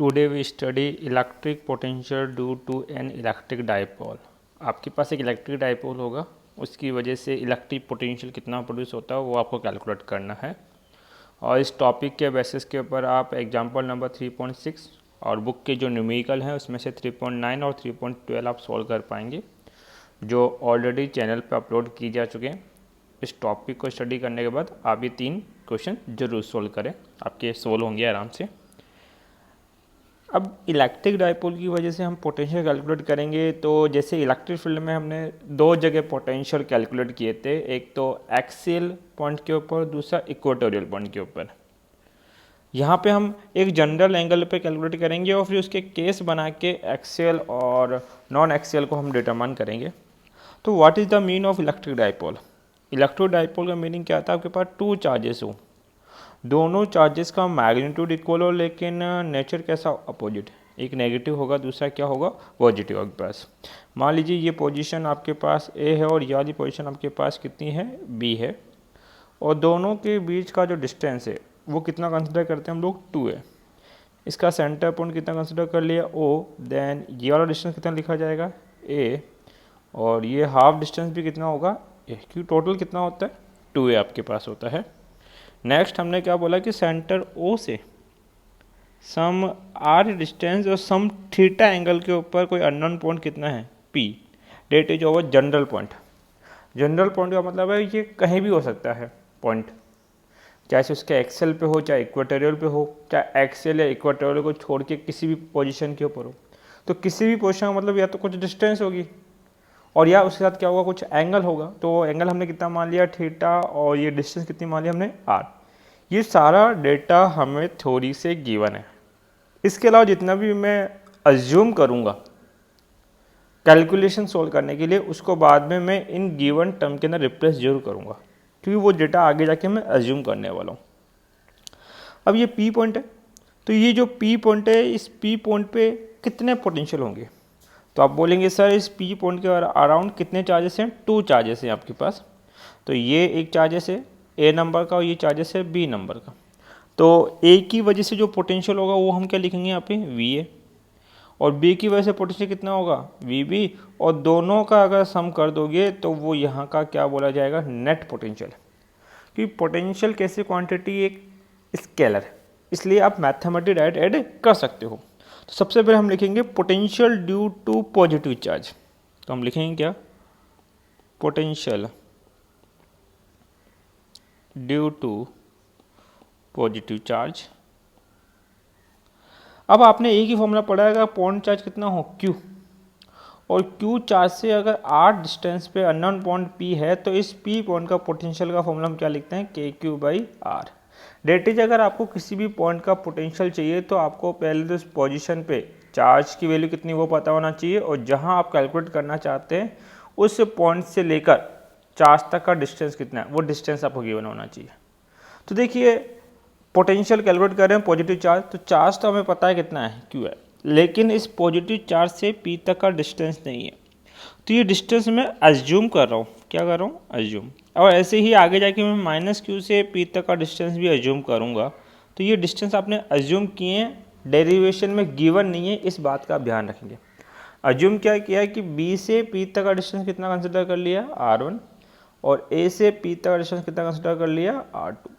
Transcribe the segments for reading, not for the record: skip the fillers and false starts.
Today we study electric potential due to an electric dipole. आपके पास एक electric dipole होगा, उसकी वजह से इलेक्ट्रिक पोटेंशियल कितना प्रोड्यूस होता है वो आपको कैलकुलेट करना है। और इस टॉपिक के बेसिस के ऊपर आप एग्जांपल नंबर 3.6 और बुक के जो न्यूमेरिकल हैं उसमें से 3.9 और 3.12 आप सॉल्व कर पाएंगे, जो ऑलरेडी चैनल पर अपलोड की जा चुके हैं। इस टॉपिक को स्टडी करने के बाद आप ये 3 क्वेश्चन जरूर सोल्व करें, आपके सोल्व होंगे आराम से। अब इलेक्ट्रिक डाइपोल की वजह से हम पोटेंशियल कैलकुलेट करेंगे, तो जैसे इलेक्ट्रिक फील्ड में हमने 2 जगह पोटेंशियल कैलकुलेट किए थे, एक तो एक्सियल पॉइंट के ऊपर, दूसरा इक्वेटोरियल पॉइंट के ऊपर। यहाँ पे हम एक जनरल एंगल पे कैलकुलेट करेंगे और फिर उसके केस बना के एक्सियल और नॉन एक्सियल को हम डिटरमाइन करेंगे। तो what is the mean of electric dipole? Electric dipole का मीनिंग क्या था? आपके पास 2 चार्जेस हो, दोनों चार्जेस का मैग्नीट्यूड इक्वल हो, लेकिन नेचर कैसा अपोजिट, एक नेगेटिव होगा, दूसरा क्या होगा, पॉजिटिव आपके पास। मान लीजिए ये पोजीशन आपके पास ए है और ये वाली पोजीशन आपके पास कितनी है, बी है, और दोनों के बीच का जो डिस्टेंस है वो कितना कंसिडर करते हैं हम लोग, 2 है। इसका सेंटर पॉइंट कितना कंसिडर कर लिया, ओ, देन ये वाला डिस्टेंस कितना लिखा जाएगा, ए, और ये हाफ डिस्टेंस भी कितना होगा, ए, क्योंकि टोटल कितना होता है, 2 आपके पास होता है। नेक्स्ट हमने क्या बोला कि सेंटर ओ से सम आर डिस्टेंस और सम थीटा एंगल के ऊपर कोई अननोन पॉइंट कितना है, P, that is over general point. General point का मतलब है ये कहीं भी हो सकता है पॉइंट, चाहे उसके एक्सेल पे हो, चाहे इक्वेटोरियल पे हो, चाहे एक्सेल या इक्वेटोरियल को छोड़ के किसी भी पोजीशन के ऊपर हो। तो किसी भी पोजीशन का मतलब या तो कुछ डिस्टेंस होगी और या उसके साथ क्या होगा, कुछ एंगल होगा। तो एंगल हमने कितना मान लिया, थीटा, और ये डिस्टेंस कितनी मान लिया हमने, आर। ये सारा डेटा हमें थ्योरी से गिवन है। इसके अलावा जितना भी मैं अज्यूम करूँगा कैलकुलेशन सोल्व करने के लिए, उसको बाद में मैं इन गिवन टर्म के अंदर रिप्लेस जरूर करूँगा, क्योंकि वो डेटा आगे जाके मैं अज्यूम करने वाला हूँ। अब ये पी पॉइंट है, तो ये जो पी पॉइंट है, इस पी पॉइंट पे कितने पोटेंशियल होंगे? तो आप बोलेंगे सर इस पी पॉइंट के अराउंड कितने चार्जेस हैं, 2 चार्जेस हैं आपके पास। तो ये एक चार्जेस है ए नंबर का और ये चार्जेस है बी नंबर का। तो ए की वजह से जो पोटेंशियल होगा वो हम क्या लिखेंगे यहाँ पे, वी ए, और बी की वजह से पोटेंशियल कितना होगा, वी बी, और दोनों का अगर सम कर दोगे तो वो यहाँ का क्या बोला जाएगा, नेट पोटेंशियल। क्योंकि पोटेंशियल कैसी क्वांटिटी एक स्केलर है, इसलिए आप मैथमेटिक डायरेक्ट ऐड कर सकते हो। तो सबसे पहले हम लिखेंगे potential due to positive charge. तो हम लिखेंगे क्या, potential due to positive charge. अब आपने एक ही फॉर्मूला पढ़ा है, पॉइंट चार्ज कितना हो, Q, और Q चार्ज से अगर R डिस्टेंस पे अननोन पॉइंट P है, तो इस P पॉइंट का पोटेंशियल का फॉर्मूला हम क्या लिखते हैं, KQ/R। डेट इज अगर आपको किसी भी पॉइंट का पोटेंशियल चाहिए तो आपको पहले तो इस पोजीशन पे चार्ज की वैल्यू कितनी वो पता होना चाहिए, और जहां आप कैलकुलेट करना चाहते हैं उस पॉइंट से लेकर चार्ज तक का डिस्टेंस कितना है, वो डिस्टेंस आपको गिवन होना चाहिए। तो देखिए पोटेंशियल कैलकुलेट कर रहे हैं पॉजिटिव चार्ज, तो चार्ज तो हमें पता है कितना है, Q है, लेकिन इस पॉजिटिव चार्ज से P तक का डिस्टेंस नहीं है। तो ये डिस्टेंस मैं अज्यूम कर रहा हूँ, क्या कर रहा हूँ, अज्यूम। और ऐसे ही आगे जाके मैं -Q से P तक का डिस्टेंस भी अज्यूम करूँगा। तो ये डिस्टेंस आपने अज्यूम किए हैं, डेरिवेशन में गिवन नहीं है, इस बात का ध्यान रखेंगे। अज्यूम क्या किया है कि B से P तक का डिस्टेंस कितना कंसिडर कर लिया, R1, और A से P तक का डिस्टेंस कितना कंसिडर कर लिया, R2।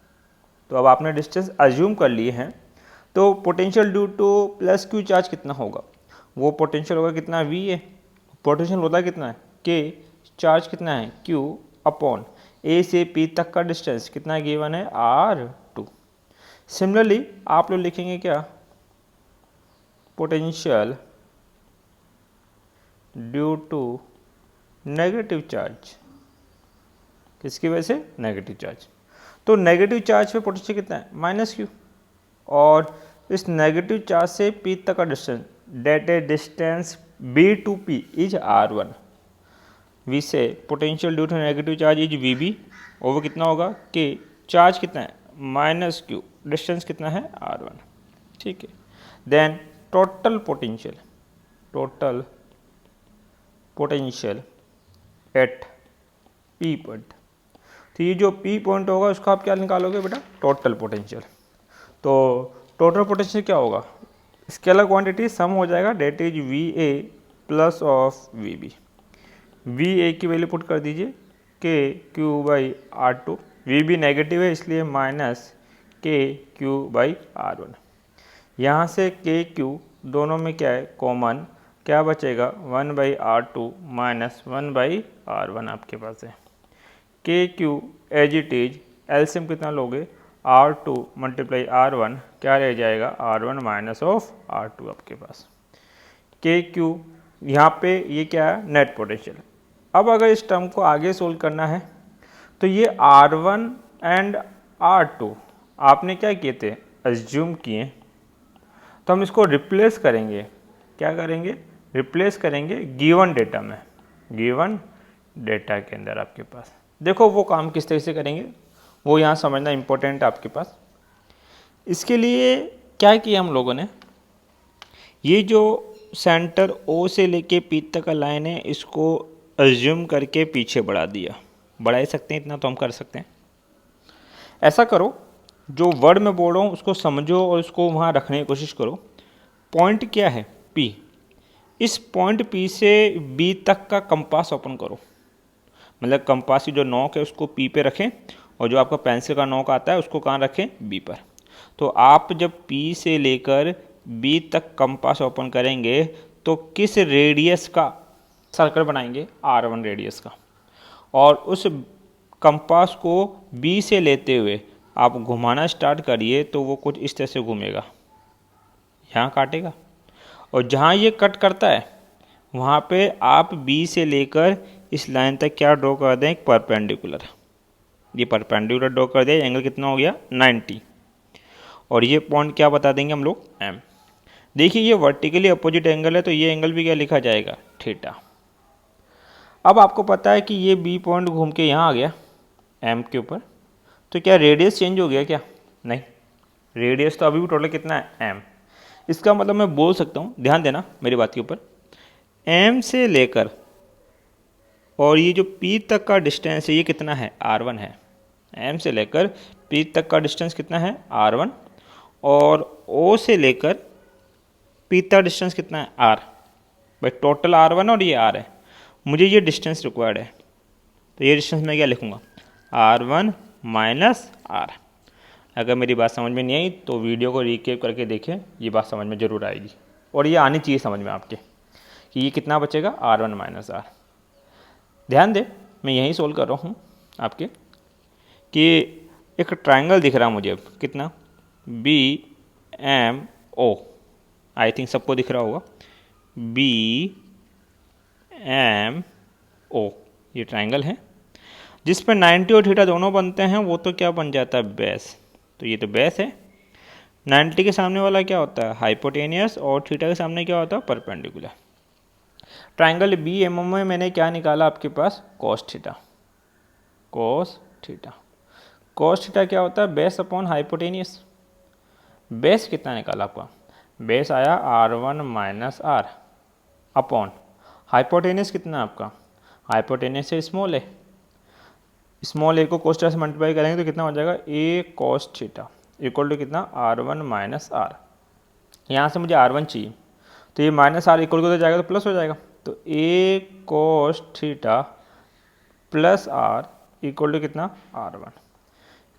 तो अब आपने डिस्टेंस अज्यूम कर लिए हैं, तो potential due two plus Q charge कितना होगा, वो पोटेंशियल होगा कितना, V है, पोटेंशियल होता है कितना है, K, चार्ज कितना है, Q अपॉन A से P तक का डिस्टेंस कितना गिवन है, R2। सिमिलरली आप लोग लिखेंगे क्या, potential due to negative charge, किसकी वजह से, नेगेटिव चार्ज। तो नेगेटिव चार्ज पे पोटेंशियल कितना है, -Q, और इस नेगेटिव चार्ज से P तक का distance, that a distance B to P is R1। V से potential due to negative charge is VB, और वो कितना होगा, K, चार्ज कितना है, -Q, डिस्टेंस कितना है, R1, ठीक है। Then total potential at P point. तो ये जो P पॉइंट होगा उसका आप क्या निकालोगे बेटा, टोटल पोटेंशियल। तो टोटल पोटेंशियल क्या होगा, स्केलर क्वांटिटी सम हो जाएगा, that is V A plus of V B. V A की वैल्यू पुट कर दीजिए K q by R two, V B negative है इसलिए माइनस के क्यू बाई आर वन। यहाँ से के क्यू दोनों में क्या है कॉमन, क्या बचेगा 1 by R two minus 1 by R one आपके पास है। K q as it is, LCM कितना लोगे R two multiply R one, क्या रह जाएगा R one minus of R two आपके पास। के क्यू यहाँ पे ये क्या है नेट पोटेंशियल। अब अगर इस टर्म को आगे सोल्व करना है तो ये R one and R two आपने क्या किए थे एज्यूम किए, तो हम इसको रिप्लेस करेंगे, क्या करेंगे रिप्लेस करेंगे गिवन डेटा में, गिवन डेटा के अंदर आपके पास। देखो वो काम किस तरह से करेंगे वो यहाँ समझना इम्पोर्टेंट है आपके पास। इसके लिए क्या किया हम लोगों ने, ये जो सेंटर ओ से लेके पी तक का लाइन है इसको एज्यूम करके पीछे बढ़ा दिया, बढ़ा ही सकते हैं इतना तो हम कर सकते हैं। ऐसा करो जो वर्ड में बोल रहा हूँ उसको समझो और उसको वहाँ रखने की कोशिश करो। पॉइंट क्या है पी, इस पॉइंट पी से बी तक का कंपास ओपन करो, मतलब कंपास की जो नोक है उसको पी पे रखें और जो आपका पेंसिल का नोक आता है उसको कहाँ रखें बी पर। तो आप जब पी से लेकर बी तक कंपास ओपन करेंगे तो किस रेडियस का सर्कल बनाएंगे R1 रेडियस का, और उस कंपास को बी से लेते हुए आप घुमाना स्टार्ट करिए तो वो कुछ इस तरह से घूमेगा, यहाँ काटेगा और जहाँ ये कट करता है वहाँ पे आप बी से लेकर इस लाइन तक क्या ड्रॉ कर दें एक परपेंडिकुलर, ये परपेंडिकुलर ड्रॉ कर दिया, एंगल कितना हो गया 90, और ये पॉइंट क्या बता देंगे हम लोग एम। देखिए ये वर्टिकली अपोजिट एंगल है तो ये एंगल भी क्या लिखा जाएगा थीटा। अब आपको पता है कि ये बी पॉइंट घूम के यहाँ आ गया एम के ऊपर, तो क्या रेडियस चेंज हो गया क्या, नहीं, रेडियस तो अभी भी टोटल कितना है एम। इसका मतलब मैं बोल सकता हूँ, ध्यान देना मेरी बात के ऊपर, एम से लेकर और ये जो P तक का डिस्टेंस है ये कितना है R1 है, M से लेकर P तक का डिस्टेंस कितना है R1, और O से लेकर P तक डिस्टेंस कितना है R, भाई टोटल R1 और ये R है, मुझे ये डिस्टेंस रिक्वायर्ड है तो ये डिस्टेंस मैं क्या लिखूँगा R1 माइनस R। अगर मेरी बात समझ में नहीं आई तो वीडियो को रिकेप करके देखें, ये बात समझ में ज़रूर आएगी और ये आनी चाहिए समझ में आपके कि ये कितना बचेगा R1 माइनस R। ध्यान दे मैं यहीं सोल्व कर रहा हूँ आपके कि एक ट्रायंगल दिख रहा है मुझे अब कितना B M O, I think सबको दिख रहा होगा बी एम ओ, ये ट्रायंगल है जिस पर 90 और थीटा दोनों बनते हैं, वो तो क्या बन जाता है बेस, तो ये तो बेस है। 90 के सामने वाला क्या होता है हाइपोटेनियस और थीटा के सामने क्या होता है perpendicular. Triangle B M O में मैंने क्या निकाला आपके पास cos theta, cos theta, cos theta क्या होता है बेस अपॉन हाइपोटेनियस। बेस कितना निकाला आपका, बेस आया R1 minus R upon hypotenuse कितना है आपका, हाइपोटेनियस से स्मॉल है, स्मॉल ए को कोस थीटा से मल्टीप्लाई करेंगे तो कितना हो जाएगा ए कॉस थीटा इक्वल टू कितना R1 माइनस R। यहाँ से मुझे R1 चाहिए तो ये माइनस R इक्वल हो जाएगा तो प्लस हो जाएगा, तो A cos theta plus R equal to कितना R1।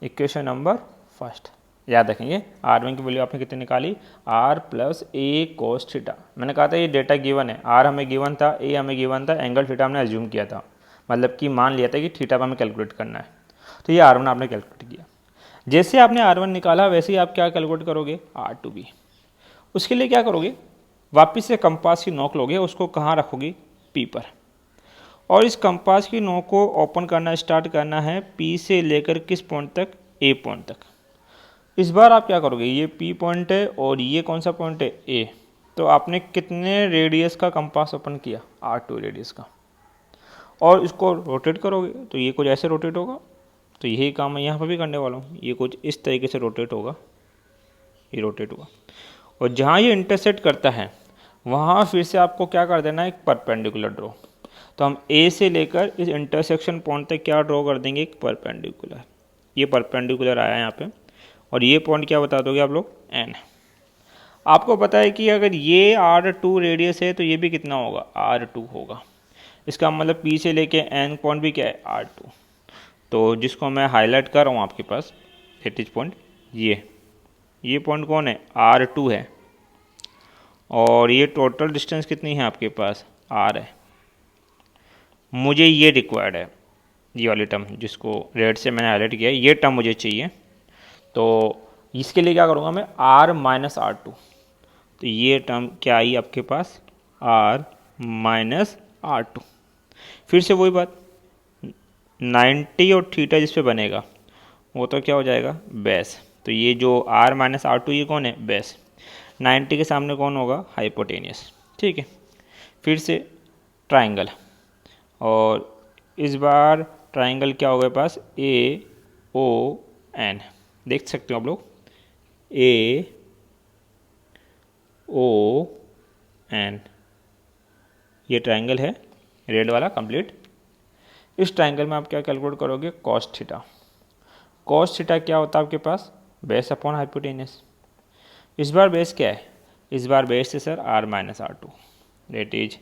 इक्वेशन नंबर फर्स्ट याद रखेंगे, R1 की वैल्यू आपने कितनी निकाली R प्लस ए कोस थीटा। मैंने कहा था ये डेटा गिवन है, R हमें गिवन था, ए हमें गिवन था, एंगल थीटा हमने एज्यूम किया था, मतलब कि मान लिया था कि थीटा पर हमें कैलकुलेट करना है, तो ये R1 आपने कैलकुलेट किया। जैसे आपने R1 निकाला वैसे ही आप क्या कैलकुलेट करोगे R2 भी। उसके लिए क्या करोगे वापस से कंपास की नोक लोगे, उसको कहाँ रखोगे P पर, और इस कंपास की नोक को ओपन करना स्टार्ट करना है P से लेकर किस पॉइंट तक A पॉइंट तक। इस बार आप क्या करोगे ये P पॉइंट है और ये कौन सा पॉइंट है A, तो आपने कितने रेडियस का कंपास ओपन किया R2 रेडियस का, और इसको रोटेट करोगे तो ये कुछ ऐसे रोटेट होगा, तो यही काम मैं यहाँ पर भी करने वाला हूँ, ये कुछ इस तरीके से रोटेट होगा, ये रोटेट हुआ, और जहाँ ये इंटरसेक्ट करता है वहाँ फिर से आपको क्या कर देना है एक परपेंडिकुलर ड्रॉ। तो हम ए से लेकर इस इंटरसेक्शन पॉइंट तक क्या ड्रॉ कर देंगे एक परपेंडिकुलर, ये परपेंडिकुलर आया यहाँ पे, और ये पॉइंट क्या बता दोगे आप लोग एन। आपको पता है कि अगर ये R2 रेडियस है तो ये भी कितना होगा, R2 होगा। इसका मतलब P से लेके N पॉइंट भी क्या है, R2। तो जिसको मैं हाईलाइट कर रहा हूँ आपके पास एटिज पॉइंट, ये पॉइंट कौन है, R2 है। और ये टोटल डिस्टेंस कितनी है आपके पास, R है। मुझे ये रिक्वायर्ड है, ये वाली टर्म जिसको रेड से मैंने हाईलाइट किया है, ये टर्म मुझे चाहिए। तो इसके लिए क्या करूँगा मैं, R माइनस R2। तो ये टर्म क्या आई आपके पास, R माइनस R2। फिर से वही बात, 90 और थीटा जिस पे बनेगा वो तो क्या हो जाएगा, बेस। तो ये जो R माइनस R2 ये कौन है, बेस। 90 के सामने कौन होगा, हाइपोटेनियस। ठीक है, फिर से ट्राइंगल, और इस बार ट्राइंगल क्या होगा पास, AON। देख सकते हो आप लोग, AON, ये ट्राइंगल है रेड वाला कंप्लीट। इस ट्राइंगल में आप क्या कैलकुलेट करोगे, कॉस थीटा। कॉस थीटा क्या होता है आपके पास, बेस अपॉन हाइपोटेनियस। इस बार बेस क्या है, इस बार बेस है sir R minus R2, that is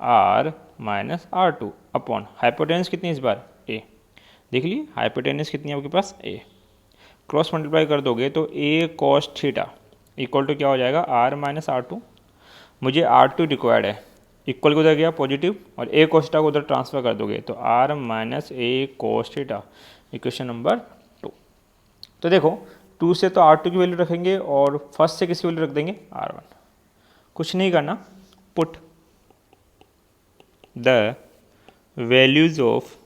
R minus R2 upon hypotenuse कितनी इस बार, A। देख लीजिए हाइपोटेनियस कितनी है आपके पास, A। क्रॉस मल्टीप्लाई कर दोगे तो A cos theta equal to क्या हो जाएगा, R माइनस R2। मुझे R2 रिक्वायर्ड है, इक्वल को उधर गया पॉजिटिव, और A कॉस थीटा को उधर ट्रांसफर कर दोगे तो R minus A cos theta, equation number 2। तो देखो 2 से तो R2 की वैल्यू रखेंगे और फर्स्ट से किसकी वैल्यू रख देंगे, R1। कुछ नहीं करना, put the values of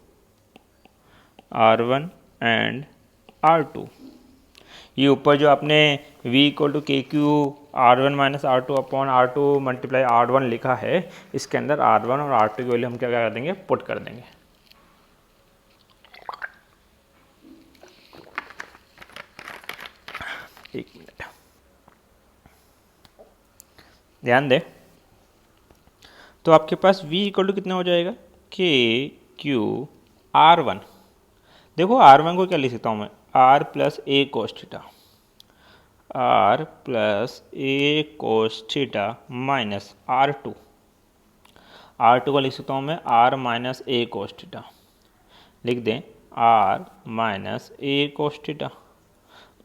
R1 and R2। ये ऊपर जो आपने V इक्वल टू के Q R1 minus R2 upon R2 multiply R1 लिखा है, इसके अंदर R1 और R2 की वैल्यू हम क्या कर देंगे, पुट कर देंगे। एक मिनट ध्यान दे। तो आपके पास V इक्वल टू कितना हो जाएगा, के क्यू R1। देखो R1 को क्या लिख सकता हूँ मैं, R plus A cos theta, R plus A cos theta minus R2। R2 को लिख सकता हूँ मैं R minus A cos theta, लिख दें R minus A cos theta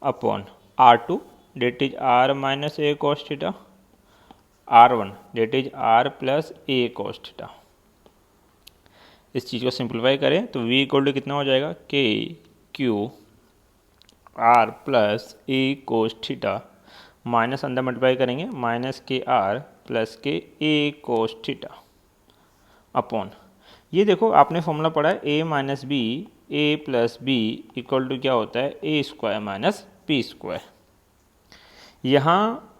upon R2 that is R minus A cos theta, R1 that is R plus A cos theta. इस चीज़ को सिंप्लीफाई करें तो V इक्वल टू कितना हो जाएगा, K q R plus A cos theta minus अंदर multiply करेंगे minus K R plus K A cos theta upon, ये देखो आपने फॉर्मूला पढ़ा है A minus B, A plus B equal to क्या होता है, A square minus P square. यहाँ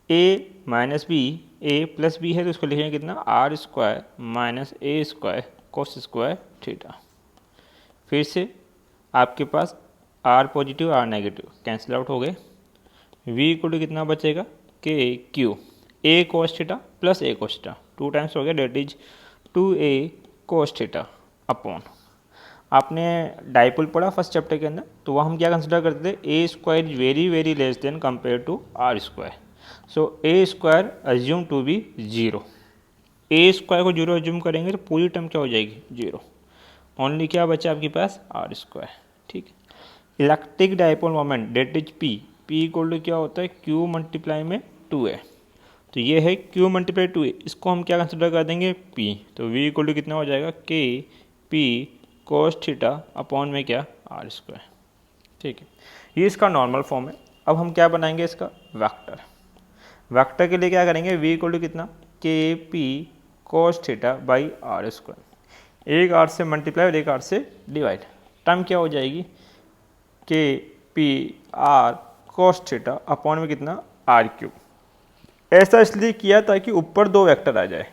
A minus B, A plus B है तो इसको लिखेंगे कितना, R square minus A square cos square theta. फिर से आपके पास R positive R negative cancel out हो गए। V इक्वल टू कितना बचेगा, K q A cos theta plus A cos theta, 2 times हो गया that is 2A cos theta upon, आपने डाइपोल पढ़ा फर्स्ट चैप्टर के अंदर, तो वह हम क्या कंसिडर करते थे, A square is very very less than compare to R square. So A square assume to be 0। A square को 0 अज्यूम करेंगे तो पूरी टर्म क्या हो जाएगी, 0। ओनली क्या बचा आपके पास, R स्क्वायर। ठीक है, electric dipole moment that is P, P equal to क्या होता है, Q मल्टीप्लाई में 2A। तो ये है Q मल्टीप्लाई 2A, इसको हम क्या कंसिडर कर देंगे, P। तो V इक्वल टू कितना हो जाएगा, के P कोस थीटा अपॉन में क्या, R स्क्वायर। ठीक है, ये इसका नॉर्मल फॉर्म है। अब हम क्या बनाएंगे इसका, वेक्टर। वेक्टर के लिए क्या करेंगे, V इक्वल टू कितना, के P cos theta by R square. एक R से मल्टीप्लाई और एक R से डिवाइड, टर्म क्या हो जाएगी, के पी R कोस थीटा अपॉन में कितना, R क्यूब। ऐसा इसलिए किया ताकि ऊपर 2 वेक्टर आ जाए,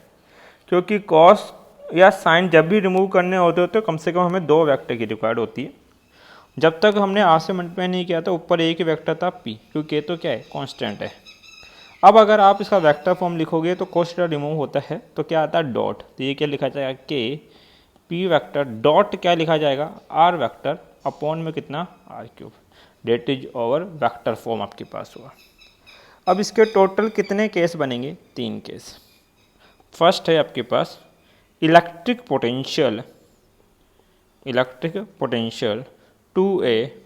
क्योंकि कॉस या साइन जब भी रिमूव करने होते तो कम से कम हमें 2 वेक्टर की रिक्वायर्ड होती है। जब तक हमने R से मल्टीप्लाई नहीं किया था ऊपर एक ही वेक्टर था P, क्योंकि तो क्या है, कांस्टेंट है। अब अगर आप इसका वेक्टर फॉर्म लिखोगे तो कोस थीटा रिमूव होता है तो क्या आता है, डॉट। तो ये क्या लिखा जाएगा, के P वेक्टर डॉट क्या लिखा जाएगा, R वेक्टर अपॉन में कितना, R cube, that is over vector form आपके पास हुआ। अब इसके टोटल कितने केस बनेंगे? 3 केस। फर्स्ट है आपके पास electric potential to a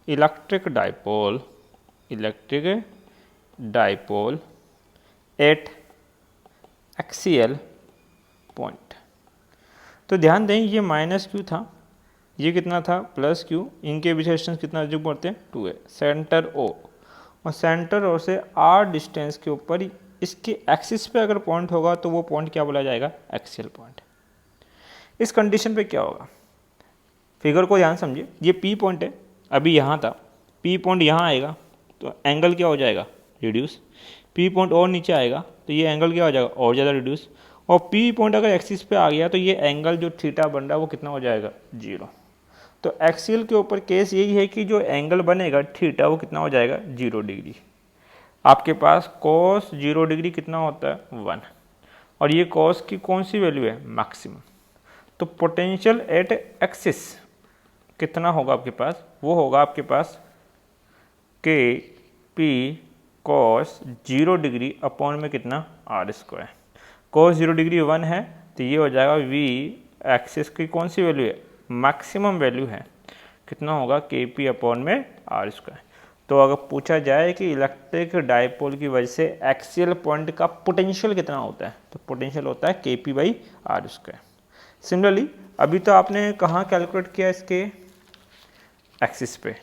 electric dipole at axial point. तो ध्यान दें ये माइनस क्यू था, ये कितना था? Plus Q. इनके बीच डिस्टेंस कितना जो बोलते हैं? 2a। सेंटर ओ, और सेंटर ओ से r डिस्टेंस के ऊपर इसके एक्सिस पे अगर पॉइंट होगा तो वो पॉइंट क्या बोला जाएगा? Axial point. इस कंडीशन पे क्या होगा? फिगर को ध्यान समझिए, ये P पॉइंट है, अभी यहाँ था, P पॉइंट यहाँ आएगा तो एंगल क्या हो जाएगा? रिड्यूस। P पॉइंट और नीचे आएगा तो ये एंगल क्या हो जाएगा? और ज़्यादा रिड्यूस। और P पॉइंट अगर एक्सिस पे आ गया तो ये एंगल जो थीटा बन रहा है वो कितना हो जाएगा? 0। तो एक्सियल के ऊपर केस यही है कि जो एंगल बनेगा थीटा वो कितना हो जाएगा? 0 डिग्री। आपके पास कॉस 0 डिग्री कितना होता है? 1। और ये कॉस की कौन सी वैल्यू है? मैक्सिमम। तो पोटेंशियल एट एक्सिस कितना होगा आपके पास? वो होगा आपके पास के पी कॉस 0 डिग्री अपॉन में कितना? r²। कॉस 0 डिग्री 1 है तो ये हो जाएगा v एक्सिस की कौन सी वैल्यू है? मैक्सिमम वैल्यू है, कितना होगा? के पी अपॉन में r²। तो अगर पूछा जाए कि इलेक्ट्रिक डाइपोल की वजह से एक्सियल पॉइंट का पोटेंशियल कितना होता है, तो पोटेंशियल होता है के पी बाई r²। सिमिलरली अभी तो आपने कहाँ कैलकुलेट किया? इसके एक्सिस पे।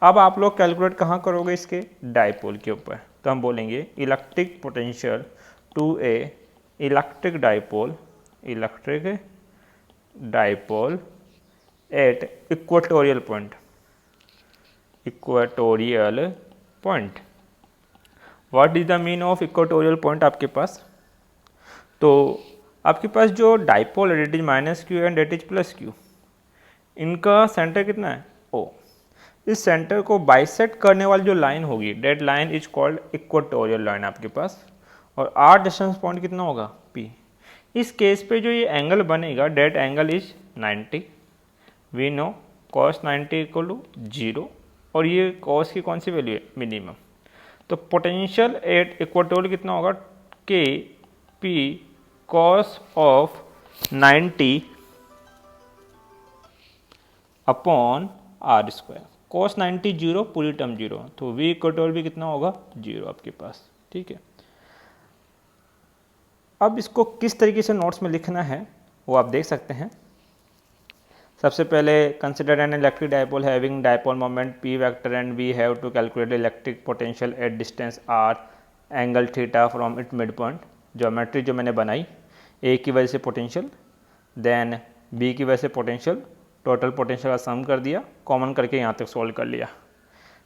अब आप लोग कैलकुलेट कहाँ करोगे? इसके डाइपोल के ऊपर। तो हम बोलेंगे electric potential to a electric dipole at equatorial point. What is the mean of equatorial point आपके पास? तो आपके पास जो डाइपोल है that is minus q and that is plus q, इनका सेंटर कितना है? ओ। इस सेंटर को बाइसेक्ट करने वाली जो लाइन होगी that line is called equatorial line आपके पास। और r डिस्टेंस पॉइंट कितना होगा? P। इस केस पे जो ये एंगल बनेगा that angle is 90। We know cos 90 equal to 0, और ये cos की कौन सी वैल्यू है? मिनिमम। तो पोटेंशियल एट इक्वेटोरियल कितना होगा? K P cos of 90 upon r²। cos 90 0, पूरी टर्म 0, तो v इक्वेटोरियल भी कितना होगा? 0 आपके पास। ठीक है, अब इसको किस तरीके से नोट्स में लिखना है वो आप देख सकते हैं। सबसे पहले consider an electric dipole having dipole moment p vector and we have to calculate electric potential at distance r angle theta from it mid point. Geometry जो मैंने बनाई, a की वजह से पोटेंशियल, देन b की वजह से पोटेंशियल, टोटल पोटेंशियल का सम कर दिया, कॉमन करके यहाँ तक सॉल्व कर लिया।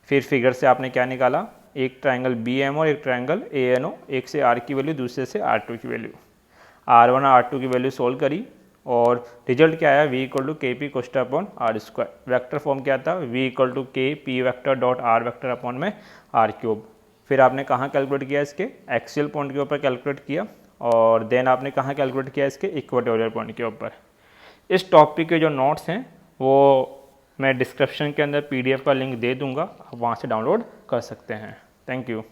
फिर फिगर से आपने क्या निकाला? एक ट्रायंगल बी एम और एक ट्रायंगल ए एन ओ, एक से r की वैल्यू दूसरे से r2 की वैल्यू, r1 और r2 की वैल्यू सोल्व करी और रिजल्ट क्या आया? v इक्वल टू के पी कोष्टा अपॉन r²। वेक्टर फॉर्म क्या था? v इक्वल टू के P vector dot r vector upon में r³। फिर आपने कहाँ कैलकुलेट किया? इसके एक्सियल पॉइंट के ऊपर कैलकुलेट किया, और देन आपने कहाँ कैलकुलेट किया? इसके इक्वेटोरियल पॉइंट के ऊपर। इस टॉपिक के जो नोट्स हैं वो मैं डिस्क्रिप्शन के अंदर PDF का लिंक दे दूंगा, आप वहाँ से डाउनलोड कर सकते हैं। Thank you.